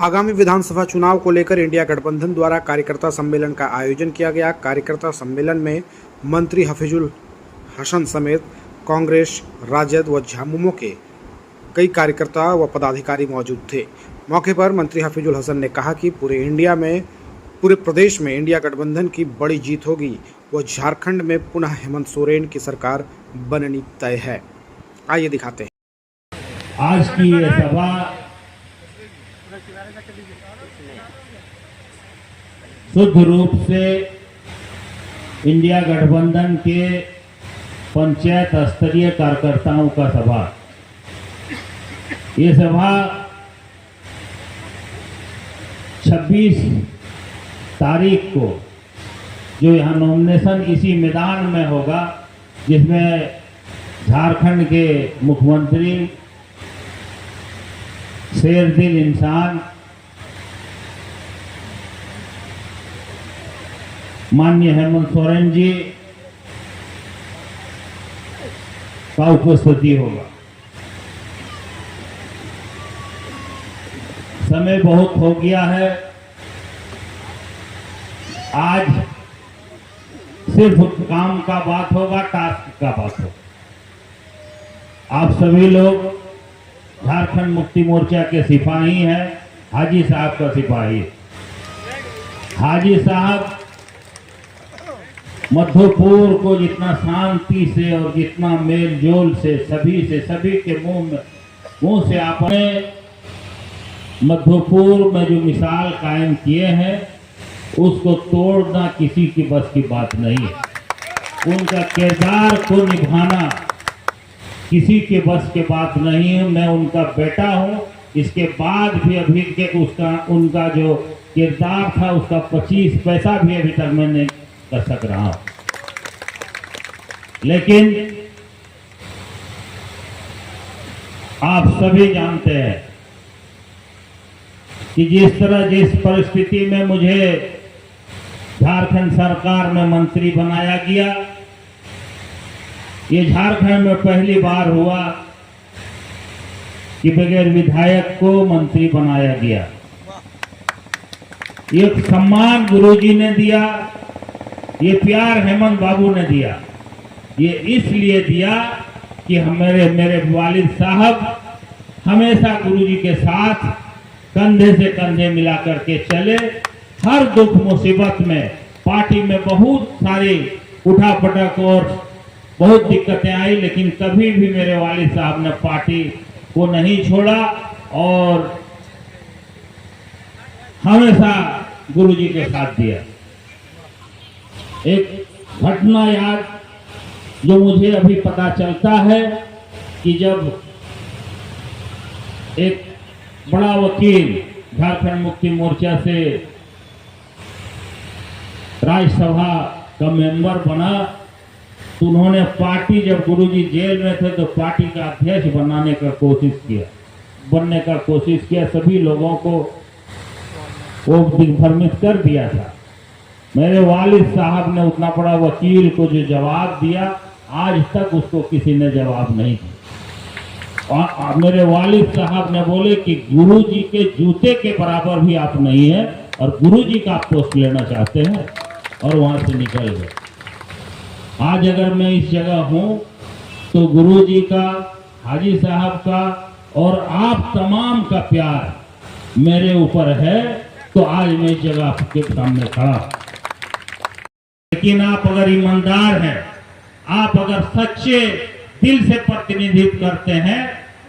आगामी विधानसभा चुनाव को लेकर इंडिया गठबंधन द्वारा कार्यकर्ता सम्मेलन का आयोजन किया गया। कार्यकर्ता सम्मेलन में मंत्री हफीजुल हसन समेत कांग्रेस, राजद व झामुमो के कई कार्यकर्ता व पदाधिकारी मौजूद थे। मौके पर मंत्री हफीजुल हसन ने कहा कि पूरे प्रदेश में इंडिया गठबंधन की बड़ी जीत होगी व झारखंड में पुनः हेमंत सोरेन की सरकार बननी तय है। आइए दिखाते हैं। आज की ये सभा शुद्ध रूप से इंडिया गठबंधन के पंचायत स्तरीय कार्यकर्ताओं का सभा। ये सभा 26 तारीख को जो यहाँ नॉमिनेशन इसी मैदान में होगा, जिसमें झारखंड के मुख्यमंत्री शेरदिल इंसान माननीय हेमंत सोरेन जी का उपस्थिति होगा। समय बहुत हो गया है। आज सिर्फ काम का बात होगा, टास्क का बात होगा। आप सभी लोग झारखंड मुक्ति मोर्चा के सिपाही हैं। हाजी साहब का सिपाही। हाजी साहब मधुपुर को जितना शांति से और जितना मेल जोल से सभी के मुंह से आपने मधुपुर में जो मिसाल कायम किए हैं, उसको तोड़ना किसी की बस की बात नहीं है। उनका किरदार को निभाना किसी के बस के बात नहीं है। मैं उनका बेटा हूं। इसके बाद भी अभी के उनका जो किरदार था, उसका 25 पैसा भी अभी तक मैं नहीं कर सक रहा हूं। लेकिन आप सभी जानते हैं कि जिस परिस्थिति में मुझे झारखंड सरकार में मंत्री बनाया गया, ये झारखंड में पहली बार हुआ कि बगैर विधायक को मंत्री बनाया गया। ये सम्मान गुरुजी ने दिया, ये प्यार हेमंत बाबू ने दिया। ये इसलिए दिया कि मेरे वालिद साहब हमेशा गुरुजी के साथ कंधे से कंधे मिला करके चले। हर दुख मुसीबत में पार्टी में बहुत सारी उठापटक और बहुत दिक्कतें आई, लेकिन कभी भी मेरे वालिद साहब ने पार्टी को नहीं छोड़ा और हमेशा गुरुजी के साथ दिया। एक घटना याद जो मुझे अभी पता चलता है कि जब एक बड़ा वकील झारखंड मुक्ति मोर्चा से राज्यसभा का मेंबर बना, तो उन्होंने पार्टी, जब गुरुजी जेल में थे तो पार्टी का अध्यक्ष बनने का कोशिश किया। सभी लोगों को वो दिग्भ्रमित कर दिया था। मेरे वालिद साहब ने उतना बड़ा वकील को जो जवाब दिया, आज तक उसको किसी ने जवाब नहीं दिया। और मेरे वालिद साहब ने बोले कि गुरुजी के जूते के बराबर भी आप नहीं है और गुरुजी का आप पोस्ट लेना चाहते हैं, और वहां से निकल गए। आज अगर मैं इस जगह हूं तो गुरुजी का, हाजी साहब का और आप तमाम का प्यार मेरे ऊपर है, तो आज मैं इस जगह आपके सामने खड़ा। लेकिन आप अगर ईमानदार हैं, आप अगर सच्चे दिल से प्रतिनिधित्व करते हैं,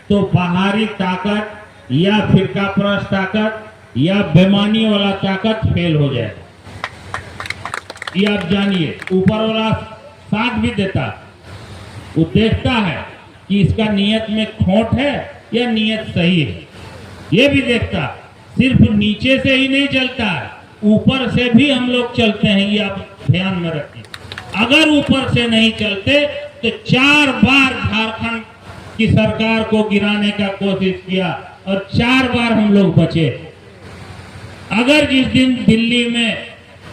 तो बाहरी ताकत या फिरकापरस्त ताकत या बेईमानी वाला ताकत फेल हो जाए। ये आप जानिए। ऊपर वाला साथ भी देता, वो देखता है कि इसका नियत में खोट है या नियत सही है, ये भी देखता। सिर्फ नीचे से ही नहीं चलता है, ऊपर से भी हम लोग चलते हैं। ये आप ध्यान में रखिए। अगर ऊपर से नहीं चलते तो 4 बार झारखंड की सरकार को गिराने का कोशिश किया और 4 बार हम लोग बचे। अगर जिस दिन दिल्ली में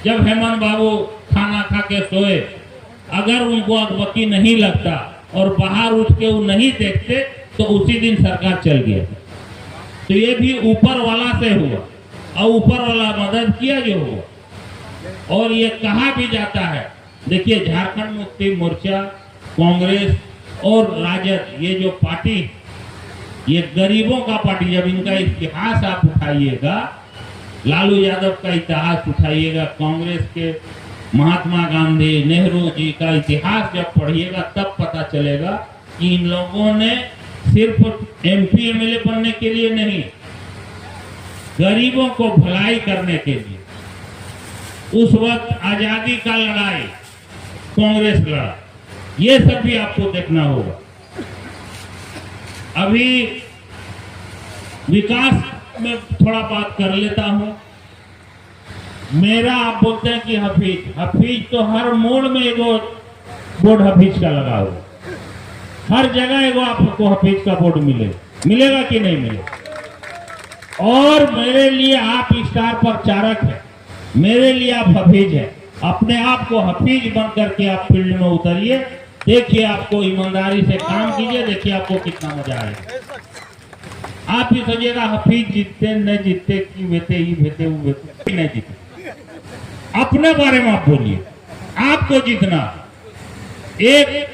जब हेमंत बाबू खाना खा के सोए, अगर उनको अगबत्ती नहीं लगता और बाहर उठ के वो नहीं देखते, तो उसी दिन सरकार चल गया। तो ये भी ऊपर वाला से हुआ और ऊपर वाला मदद किया जो हुआ। और ये कहा भी जाता है, देखिए झारखंड मुक्ति मोर्चा, कांग्रेस और राजद, ये जो पार्टी, ये गरीबों का पार्टी। जब इनका इतिहास आप उठाइएगा, लालू यादव का इतिहास उठाइएगा, कांग्रेस के महात्मा गांधी, नेहरू जी का इतिहास जब पढ़िएगा तब पता चलेगा कि इन लोगों ने सिर्फ एमपी एमएलए बनने के लिए नहीं, गरीबों को भलाई करने के लिए। उस वक्त आजादी का लड़ाई कांग्रेस लड़ा, ये सब भी आपको देखना होगा। अभी विकास में थोड़ा बात कर लेता हूं। मेरा आप बोलते हैं कि हफीज तो हर मोड़ में एगो बोर्ड हफीज का लगा हुआ, हर जगह एगो आपको हफीज का बोर्ड मिलेगा कि नहीं मिलेगा। और मेरे लिए आप स्टार प्रचारक है, मेरे लिए आप हफीज है। अपने आप को हफीज बन करके आप फील्ड में उतरिए, देखिए आपको ईमानदारी से काम कीजिए, देखिए आपको कितना मजा आएगा। आप ही सोचिएगा हफीज जीतते न जीतते कि वेते ही वेते वो वेते नहीं जीते। अपने बारे में आप बोलिए, आपको जीतना। एक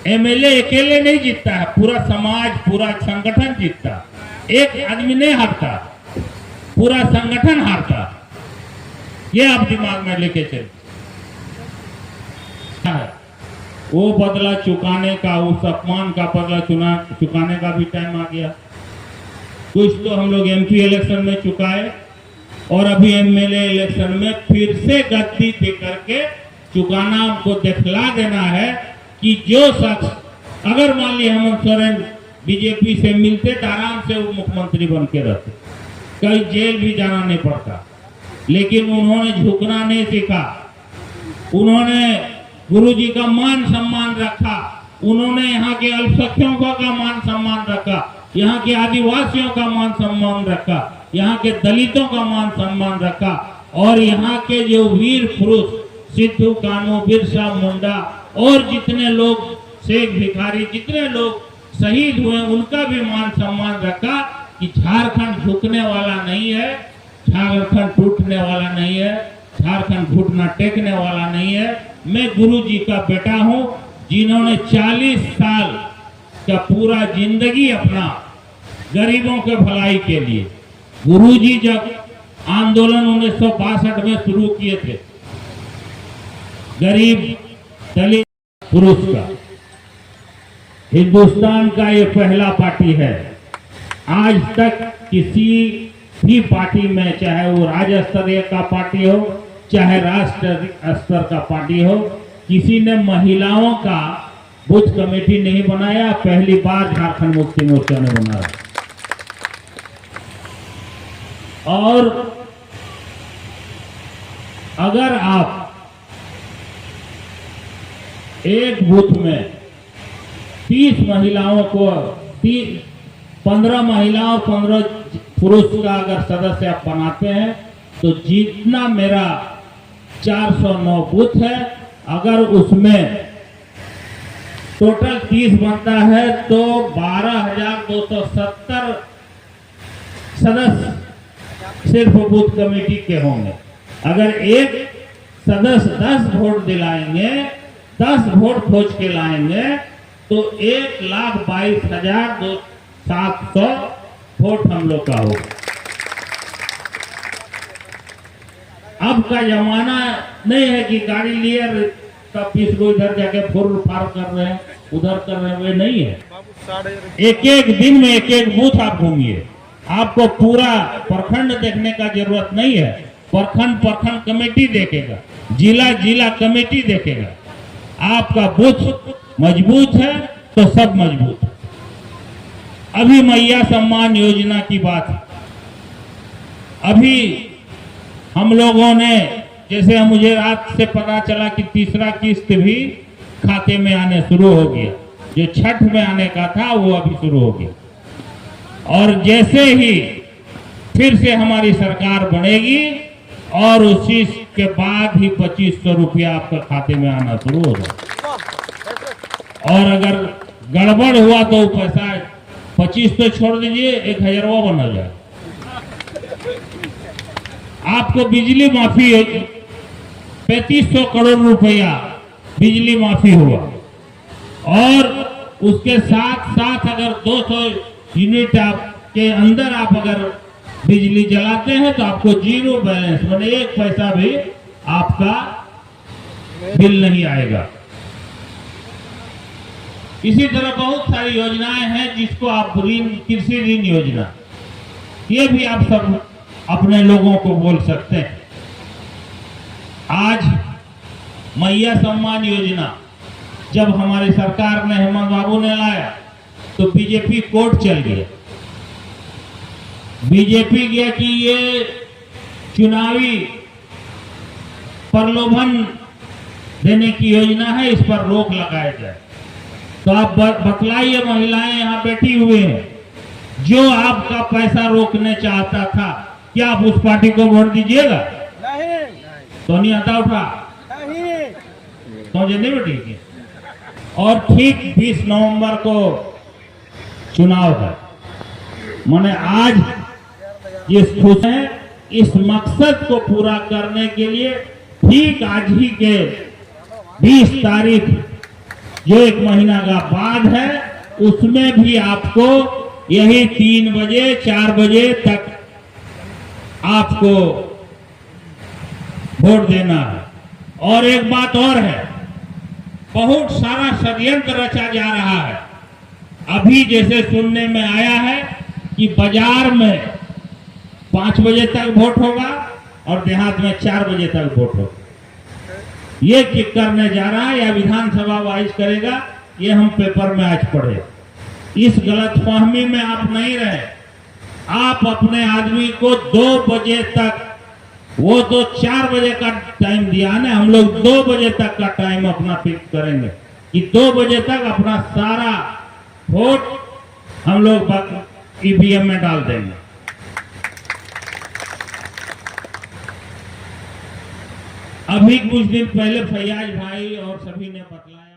एमएलए अकेले नहीं जीतता है, पूरा समाज, पूरा संगठन जीतता। एक आदमी नहीं हारता, पूरा संगठन हारता। ये आप दिमाग में लेके चलिए। वो बदला चुकाने का, उस अपमान का बदला चुकाने का भी टाइम आ गया। कुछ तो हम लोग एमपी इलेक्शन में चुकाए और अभी एमएलए इलेक्शन में फिर से गद्दी दे करके चुकाना, हमको दिखला देना है कि जो शख्स, अगर मान ली हेमंत सोरेन बीजेपी से मिलते तो आराम से वो मुख्यमंत्री बन के रहते, कहीं जेल भी जाना नहीं पड़ता। लेकिन उन्होंने झुकना नहीं सीखा, उन्होंने गुरुजी का मान सम्मान रखा, उन्होंने यहाँ के अल्पसंख्यकों का मान सम्मान रखा, यहाँ के आदिवासियों का मान सम्मान रखा, यहाँ के दलितों का मान सम्मान रखा। और यहाँ के जो वीर पुरुष सिद्धू कान्हू, बिरसा मुंडा और जितने लोग, शेख भिखारी, जितने लोग शहीद हुए, उनका भी मान सम्मान रखा कि झारखंड झुकने वाला नहीं है, झारखंड टूटने वाला नहीं है, झारखंड घुटना टेकने वाला नहीं है। मैं गुरुजी का बेटा हूं, जिन्होंने 40 साल का पूरा जिंदगी अपना गरीबों के भलाई के लिए, गुरुजी जब आंदोलन 1962 में शुरू किए थे, गरीब दलित पुरुष का, हिंदुस्तान का ये पहला पार्टी है। आज तक किसी भी पार्टी में, चाहे वो राज्य स्तरीय का पार्टी हो, चाहे राष्ट्र स्तर का पार्टी हो, किसी ने महिलाओं का बूथ कमेटी नहीं बनाया। पहली बार झारखंड मुक्ति मोर्चा ने बनाया। और अगर आप एक बूथ में 30 महिलाओं को, 15 महिलाओं 15 पुरुष का अगर सदस्य आप बनाते हैं तो जितना मेरा 409 बूथ है, अगर उसमें टोटल 30 बनता है तो 12,270 सदस्य सिर्फ बूथ कमेटी के होंगे। अगर एक सदस्य 10 वोट दिलाएंगे, 10 वोट खोज के लाएंगे तो 1,22,700 वोट हम लोग का होगा। अब का जमाना नहीं है कि गाड़ी लिए तब 20 को इधर जाके फुर फार कर रहे हैं, उधर कर रहे हैं, वे नहीं है। एक एक दिन में एक एक बूथ आप घूमिए, आपको पूरा प्रखंड देखने का जरूरत नहीं है। प्रखंड कमेटी देखेगा, जिला कमेटी देखेगा। आपका बूथ मजबूत है तो सब मजबूत है। अभी मैया सम्मान योजना की बात है। अभी हम लोगों ने, जैसे मुझे रात से पता चला कि तीसरा किस्त भी खाते में आने शुरू हो गया, जो छठ में आने का था वो अभी शुरू हो गया। और जैसे ही फिर से हमारी सरकार बनेगी और उसी के बाद ही 2500 रुपया आपके खाते में आना शुरू हो जाए। और अगर गड़बड़ हुआ तो पैसा 25 तो छोड़ दीजिए, 1000वां बना जाए। आपको बिजली माफी 3500 करोड़ रुपया बिजली माफी हुआ, और उसके साथ साथ अगर 200 यूनिट आपके अंदर आप अगर बिजली जलाते हैं तो आपको जीरो बैलेंस, मतलब 1 पैसा भी आपका बिल नहीं आएगा। इसी तरह बहुत सारी योजनाएं हैं जिसको आप कृषि ऋण योजना, ये भी आप सब अपने लोगों को बोल सकते हैं। आज मैया सम्मान योजना जब हमारी सरकार ने, हेमंत बाबू ने लाया तो बीजेपी कोर्ट चल गया। बीजेपी गया कि ये चुनावी प्रलोभन देने की योजना है, इस पर रोक लगाया जाए। तो आप बतलाइए, महिलाएं यहाँ बैठी हुए हैं, जो आपका पैसा रोकने चाहता था, क्या आप उस पार्टी को वोट दीजिएगा? नहीं। तो नहीं आता उठा नहीं। तो नहीं बैठेगी। और ठीक 20 नवंबर को चुनाव है। मैंने आज इस खुश है, इस मकसद को पूरा करने के लिए ठीक आज ही के 20 तारीख, जो 1 महीना का बाद है, उसमें भी आपको यही 3 बजे 4 बजे तक आपको वोट देना है। और एक बात और है, बहुत सारा षड्यंत्र रचा जा रहा है। अभी जैसे सुनने में आया है कि बाजार में 5 बजे तक वोट होगा और देहात में 4 बजे तक वोट होगा। ये किक करने जा रहा है या विधानसभा वाइज करेगा, ये हम पेपर में आज पढ़े। इस गलतफहमी में आप नहीं रहे। आप अपने आदमी को 2 बजे तक, वो तो 4 बजे का टाइम दिया ना, हम लोग 2 बजे तक का टाइम अपना फिक्स करेंगे कि 2 बजे तक अपना सारा वोट हम लोग ईवीएम में डाल देंगे। अभी कुछ दिन पहले फैयाज भाई और सभी ने बतलाया।